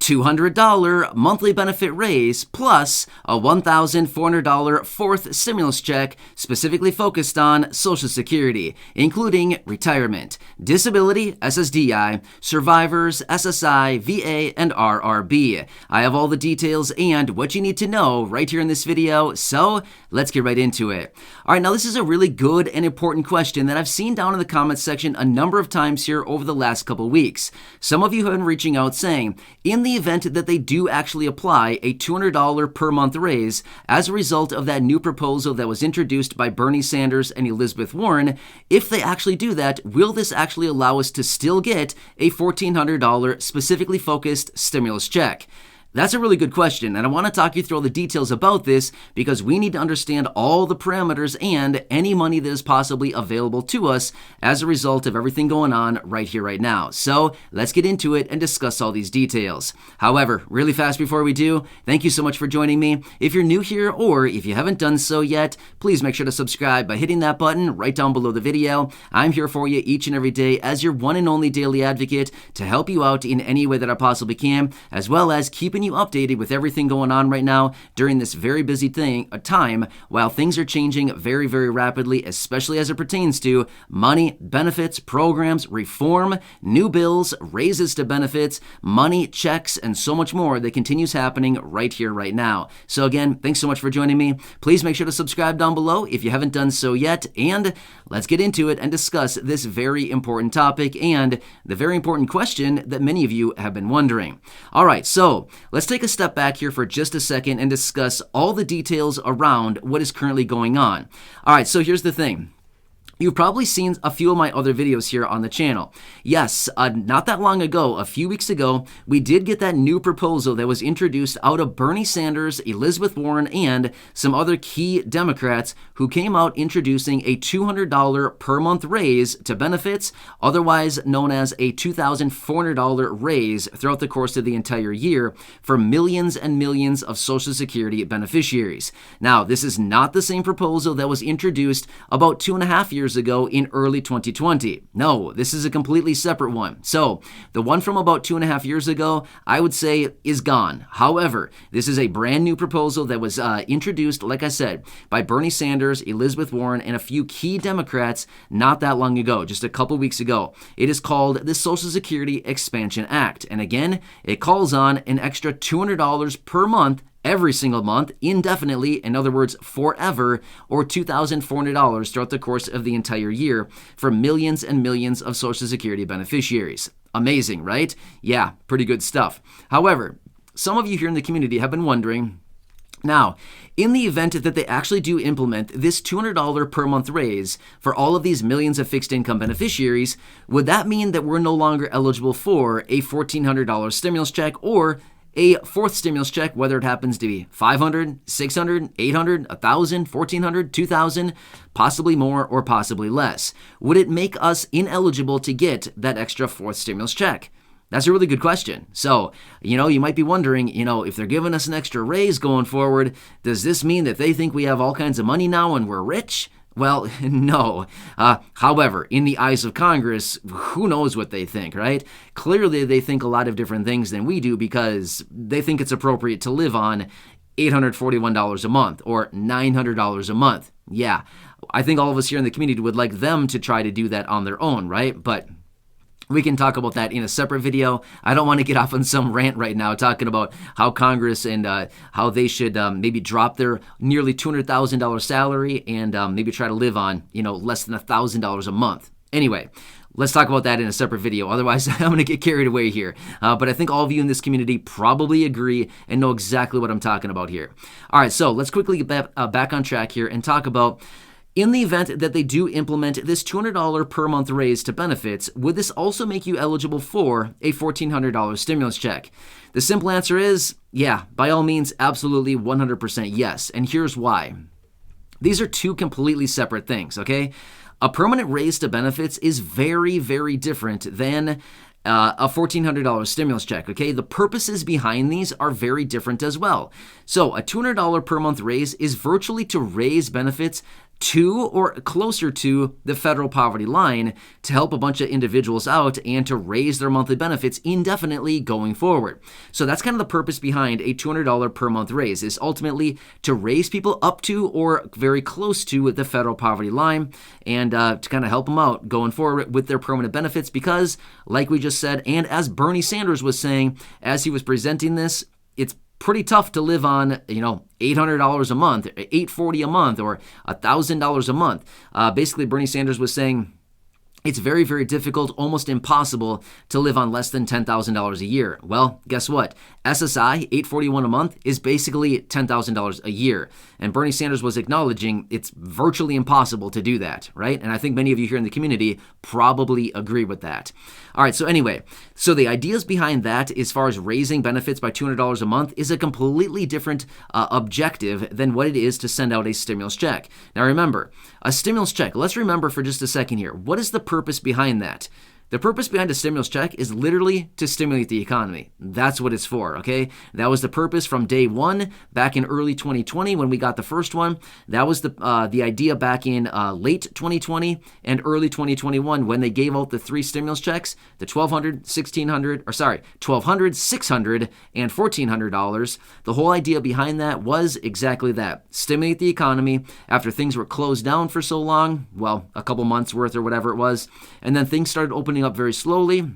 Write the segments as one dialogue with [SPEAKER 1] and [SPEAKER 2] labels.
[SPEAKER 1] $200 monthly benefit raise plus a $1,400 fourth stimulus check specifically focused on Social Security, including retirement, disability, SSDI, survivors, SSI, VA, and RRB. I have all the details and what you need to know right here in this video, so let's get right into it. All right, now this is a really good and important question that I've seen down in the comments section a number of times here over the last couple weeks. Some of you have been reaching out saying, in the event that they do actually apply a $200 per month raise as a result of that new proposal that was introduced by Bernie Sanders and Elizabeth Warren, if they actually do that, will this actually allow us to still get a $1,400 specifically focused stimulus check? That's a really good question, and I want to talk you through all the details about this because we need to understand all the parameters and any money that is possibly available to us as a result of everything going on right here, right now. So let's get into it and discuss all these details. However, really fast before we do, thank you so much for joining me. If you're new here or if you haven't done so yet, please make sure to subscribe by hitting that button right down below the video. I'm here for you each and every day as your one and only daily advocate to help you out in any way that I possibly can, as well as keeping you updated with everything going on right now during this very busy time while things are changing very, very rapidly, especially as it pertains to money, benefits, programs, reform, new bills, raises to benefits, money, checks, and so much more that continues happening right here, right now. So again, thanks so much for joining me. Please make sure to subscribe down below if you haven't done so yet, and let's get into it and discuss this very important topic and the very important question that many of you have been wondering. All right, so let's take a step back here for just a second and discuss all the details around what is currently going on. All right, so here's the thing. You've probably seen a few of my other videos here on the channel. Yes, not that long ago, a few weeks ago, we did get that new proposal that was introduced out of Bernie Sanders, Elizabeth Warren, and some other key Democrats who came out introducing a $200 per month raise to benefits, otherwise known as a $2,400 raise throughout the course of the entire year for millions and millions of Social Security beneficiaries. Now, this is not the same proposal that was introduced about 2.5 years ago in early 2020. No, this is a completely separate one. So the one from about 2.5 years ago, I would say is gone. However, this is a brand new proposal that was introduced, like I said, by Bernie Sanders, Elizabeth Warren, and a few key Democrats not that long ago, just a couple weeks ago. It is called the Social Security Expansion Act. And again, it calls on an extra $200 per month every single month, indefinitely, in other words, forever, or $2,400 throughout the course of the entire year for millions and millions of Social Security beneficiaries. Amazing, right? Yeah, pretty good stuff. However, some of you here in the community have been wondering, now, in the event that they actually do implement this $200 per month raise for all of these millions of fixed income beneficiaries, would that mean that we're no longer eligible for a $1,400 stimulus check or a fourth stimulus check, whether it happens to be $500, $600, $800, $1,000, $1,400, $2,000, possibly more or possibly less? Would it make us ineligible to get that extra fourth stimulus check? That's a really good question. So, you might be wondering, if they're giving us an extra raise going forward, does this mean that they think we have all kinds of money now and we're rich? Well, no. However, in the eyes of Congress, who knows what they think, right? Clearly, they think a lot of different things than we do because they think it's appropriate to live on $841 a month or $900 a month. Yeah, I think all of us here in the community would like them to try to do that on their own, right? But we can talk about that in a separate video. I don't want to get off on some rant right now talking about how Congress and how they should maybe drop their nearly $200,000 salary and maybe try to live on, less than $1,000 a month. Anyway, let's talk about that in a separate video. Otherwise, I'm going to get carried away here. But I think all of you in this community probably agree and know exactly what I'm talking about here. All right, so let's quickly get back on track here and talk about, in the event that they do implement this $200 per month raise to benefits, would this also make you eligible for a $1,400 stimulus check? The simple answer is, yeah, by all means, absolutely 100% yes. And here's why. These are two completely separate things, okay? A permanent raise to benefits is very, very different than a $1,400 stimulus check, okay? The purposes behind these are very different as well. So a $200 per month raise is virtually to raise benefits to or closer to the federal poverty line to help a bunch of individuals out and to raise their monthly benefits indefinitely going forward. So that's kind of the purpose behind a $200 per month raise, is ultimately to raise people up to or very close to the federal poverty line and to kind of help them out going forward with their permanent benefits because, like we just said, and as Bernie Sanders was saying as he was presenting this, it's pretty tough to live on, $800 a month, $840 a month, or $1,000 a month. Basically, Bernie Sanders was saying it's very, very difficult, almost impossible to live on less than $10,000 a year. Well, guess what? SSI, $841 a month, is basically $10,000 a year. And Bernie Sanders was acknowledging it's virtually impossible to do that, right? And I think many of you here in the community probably agree with that. All right, so anyway, so the ideas behind that as far as raising benefits by $200 a month is a completely different objective than what it is to send out a stimulus check. Now remember, a stimulus check, let's remember for just a second here, what is the purpose behind that? The purpose behind a stimulus check is literally to stimulate the economy. That's what it's for, okay? That was the purpose from day one back in early 2020 when we got the first one. That was the idea back in late 2020 and early 2021 when they gave out the 3 stimulus checks, the $1,200, $600, and $1,400. The whole idea behind that was exactly that: stimulate the economy after things were closed down for so long, well, a couple months worth or whatever it was, and then things started opening up very slowly.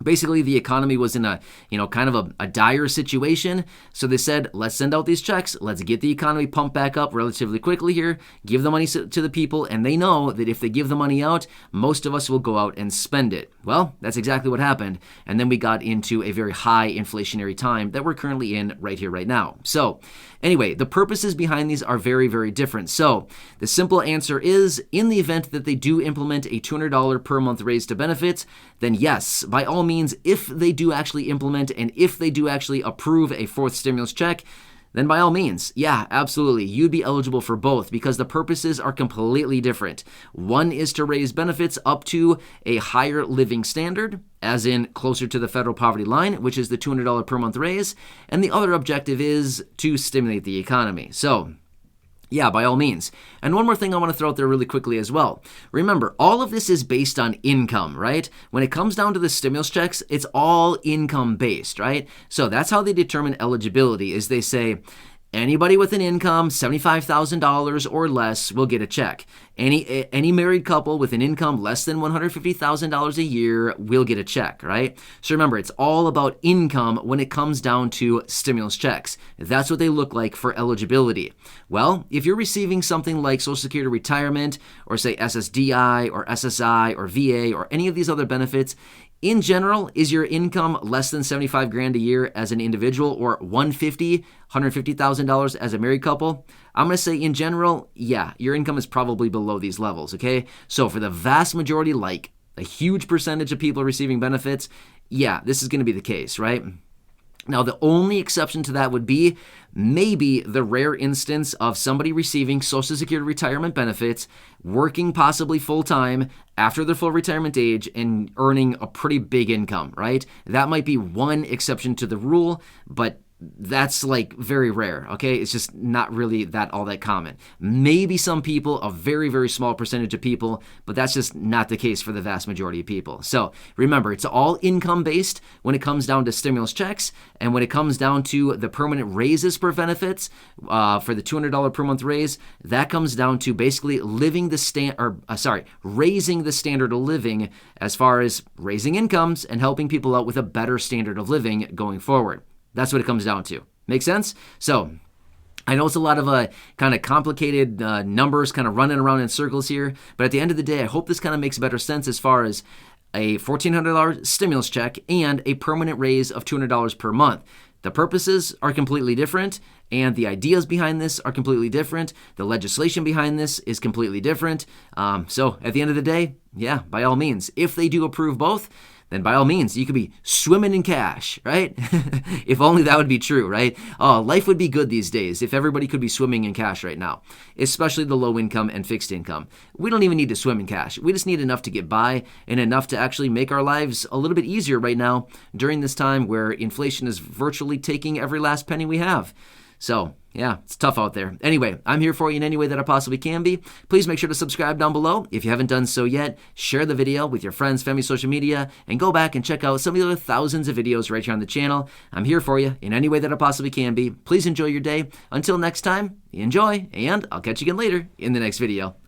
[SPEAKER 1] Basically, the economy was in a, kind of a dire situation. So they said, let's send out these checks. Let's get the economy pumped back up relatively quickly here. Give the money to the people. And they know that if they give the money out, most of us will go out and spend it. Well, that's exactly what happened. And then we got into a very high inflationary time that we're currently in right here, right now. So anyway, the purposes behind these are very, very different. So the simple answer is, in the event that they do implement a $200 per month raise to benefits, then yes, by all means, if they do actually implement and if they do actually approve a 4th stimulus check, then by all means, yeah, absolutely, you'd be eligible for both because the purposes are completely different. One is to raise benefits up to a higher living standard, as in closer to the federal poverty line, which is the $200 per month raise, and the other objective is to stimulate the economy. So yeah, by all means. And one more thing I want to throw out there really quickly as well. Remember, all of this is based on income, right? When it comes down to the stimulus checks, it's all income based, right? So that's how they determine eligibility, is they say, anybody with an income $75,000 or less will get a check. Any married couple with an income less than $150,000 a year will get a check, right? So remember, it's all about income when it comes down to stimulus checks. That's what they look like for eligibility. Well, if you're receiving something like Social Security retirement, or say SSDI or SSI or VA or any of these other benefits, in general, is your income less than $75,000 a year as an individual, or $150,000 as a married couple? I'm going to say in general, yeah, your income is probably below these levels, okay? So for the vast majority, like a huge percentage of people receiving benefits, yeah, this is going to be the case, right? Now, the only exception to that would be maybe the rare instance of somebody receiving Social Security retirement benefits, working possibly full-time after their full retirement age and earning a pretty big income, right? That might be one exception to the rule, but that's like very rare, okay? It's just not really all that common. Maybe some people, a very, very small percentage of people, but that's just not the case for the vast majority of people. So remember, it's all income based when it comes down to stimulus checks, and when it comes down to the permanent raises for benefits for the $200 per month raise, that comes down to basically raising the standard of living as far as raising incomes and helping people out with a better standard of living going forward. That's what it comes down to. Make sense? So I know it's a lot of kind of complicated numbers kind of running around in circles here, but at the end of the day, I hope this kind of makes better sense as far as a $1,400 stimulus check and a permanent raise of $200 per month. The purposes are completely different, and the ideas behind this are completely different. The legislation behind this is completely different. So at the end of the day, yeah, by all means, if they do approve both, then by all means, you could be swimming in cash, right? If only that would be true, right? Oh, life would be good these days if everybody could be swimming in cash right now, especially the low income and fixed income. We don't even need to swim in cash. We just need enough to get by and enough to actually make our lives a little bit easier right now during this time where inflation is virtually taking every last penny we have. So Yeah, it's tough out there. Anyway, I'm here for you in any way that I possibly can be. Please make sure to subscribe down below. If you haven't done so yet, share the video with your friends, family, social media, and go back and check out some of the other thousands of videos right here on the channel. I'm here for you in any way that I possibly can be. Please enjoy your day. Until next time, enjoy, and I'll catch you again later in the next video.